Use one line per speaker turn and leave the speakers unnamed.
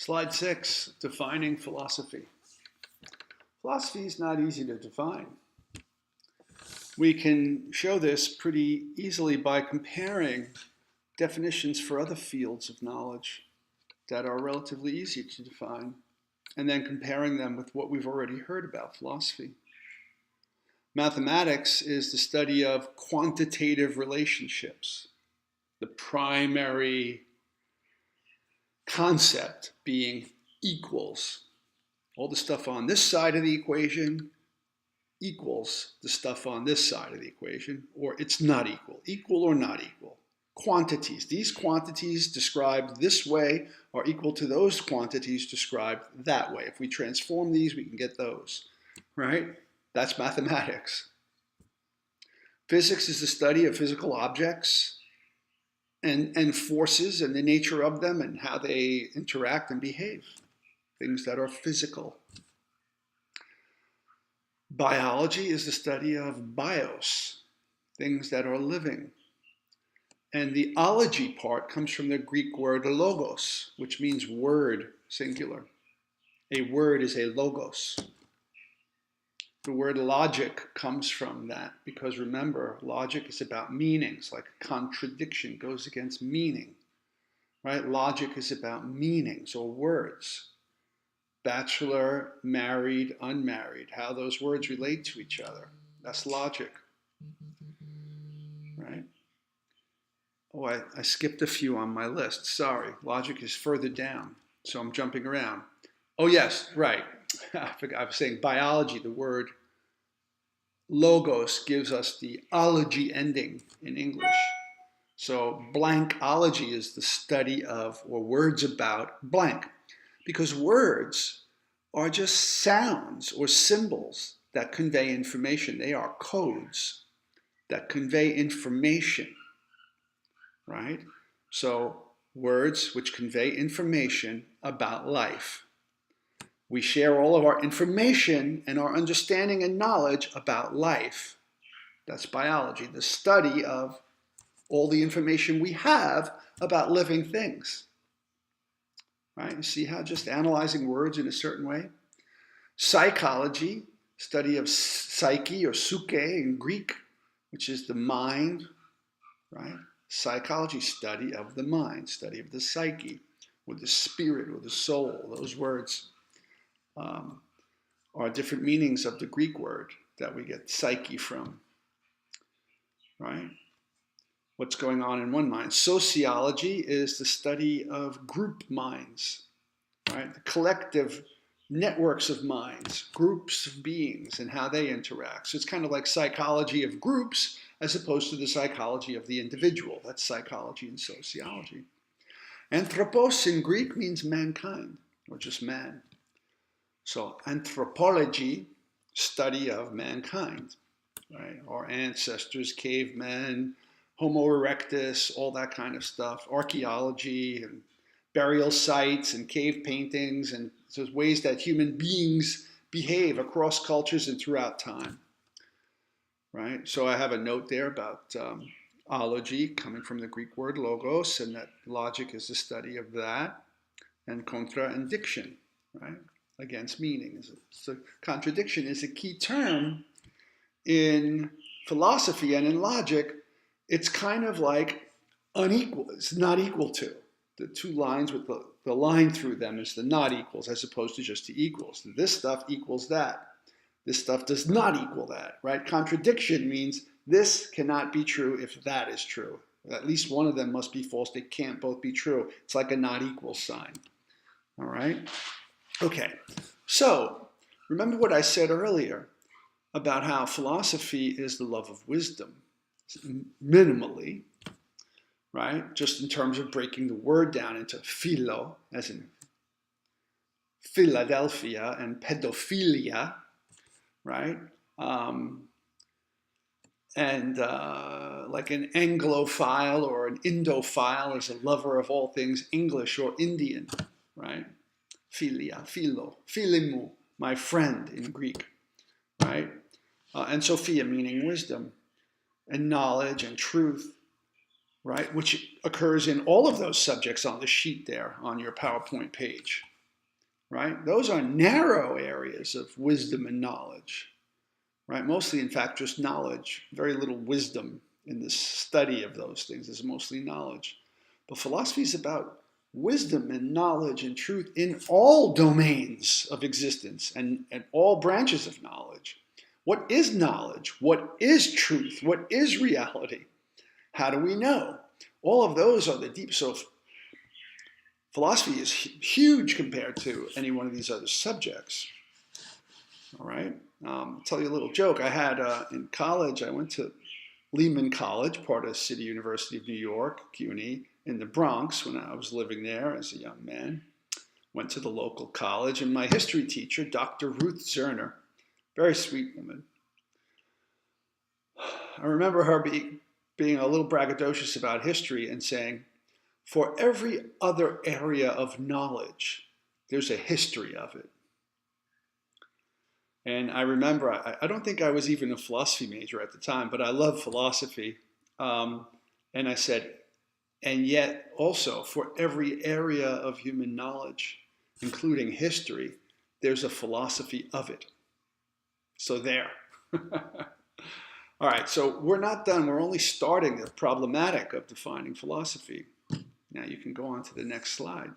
Slide 6, defining philosophy. Philosophy is not easy to define. We can show this pretty easily by comparing definitions for other fields of knowledge that are relatively easy to define, and then comparing them with what we've already heard about philosophy. Mathematics is the study of quantitative relationships, the primary concept being equals. All the stuff on this side of the equation equals the stuff on this side of the equation, or it's not equal or not equal. Quantities. These quantities described this way are equal to those quantities described that way. If we transform these, we can get those, right? That's mathematics. Physics is the study of physical objects and forces and the nature of them and how they interact and behave. Things that are physical. Biology is the study of bios, things that are living. And the ology part comes from the Greek word logos, which means word, singular. A word is a logos. The word logic comes from that because remember, logic is about meanings, like contradiction goes against meaning, right? Logic is about meanings or words. Bachelor, married, unmarried, how those words relate to each other. That's logic, right? Oh, I skipped a few on my list. Sorry, logic is further down, so I'm jumping around. Oh yes, right. I forgot. I was saying biology, the word logos gives us the ology ending in English. So blankology is the study of or words about blank. Because words are just sounds or symbols that convey information. They are codes that convey information, right? So words which convey information about life. We share all of our information and our understanding and knowledge about life. That's biology, the study of all the information we have about living things. Right? You see how just analyzing words in a certain way? Psychology, study of psyche or psyche in Greek, which is the mind, right? Psychology, study of the mind, study of the psyche, or the spirit, or the soul. Those words are different meanings of the Greek word that we get psyche from, right? What's going on in one mind. Sociology is the study of group minds, right? The collective networks of minds, groups of beings and how they interact. So it's kind of like psychology of groups as opposed to the psychology of the individual. That's psychology and sociology. Anthropos in Greek means mankind or just man. So anthropology, study of mankind, right? Our ancestors, cavemen, Homo erectus, all that kind of stuff, archaeology and burial sites and cave paintings, and so ways that human beings behave across cultures and throughout time, right? So I have a note there about ology coming from the Greek word logos, and that logic is the study of that, and contradiction, right? Against meaning. So contradiction is a key term in philosophy and in logic. It's kind of like unequal. It's not equal to. The two lines with the line through them is the not equals as opposed to just the equals. This stuff equals that. This stuff does not equal that, right? Contradiction means this cannot be true if that is true. At least one of them must be false. They can't both be true. It's like a not equal sign, all right? Okay, so remember what I said earlier about how philosophy is the love of wisdom. Minimally, right? Just in terms of breaking the word down into philo, as in Philadelphia, and pedophilia, right? Like an Anglophile or an Indophile is a lover of all things English or Indian, right? Philia, philo, philimu, my friend in Greek, right? And Sophia meaning wisdom and knowledge and truth, right? Which occurs in all of those subjects on the sheet there on your PowerPoint page, right? Those are narrow areas of wisdom and knowledge, right? Mostly, in fact, just knowledge, very little wisdom in the study of those things. It's mostly knowledge. But philosophy is about wisdom and knowledge and truth in all domains of existence and all branches of knowledge. What is knowledge? What is truth? What is reality? How do we know? All of those are the deep. So philosophy is huge compared to any one of these other subjects. All right. I'll tell you a little joke. I had in college, I went to Lehman College, part of City University of New York, CUNY, in the Bronx when I was living there as a young man. Went to the local college, and my history teacher, Dr. Ruth Zerner, very sweet woman. I remember her being a little braggadocious about history and saying, for every other area of knowledge, there's a history of it. And I remember, I don't think I was even a philosophy major at the time, but I love philosophy. And I said, and yet also for every area of human knowledge, including history, there's a philosophy of it. So there. All right, so we're not done. We're only starting the problematic of defining philosophy. Now you can go on to the next slide.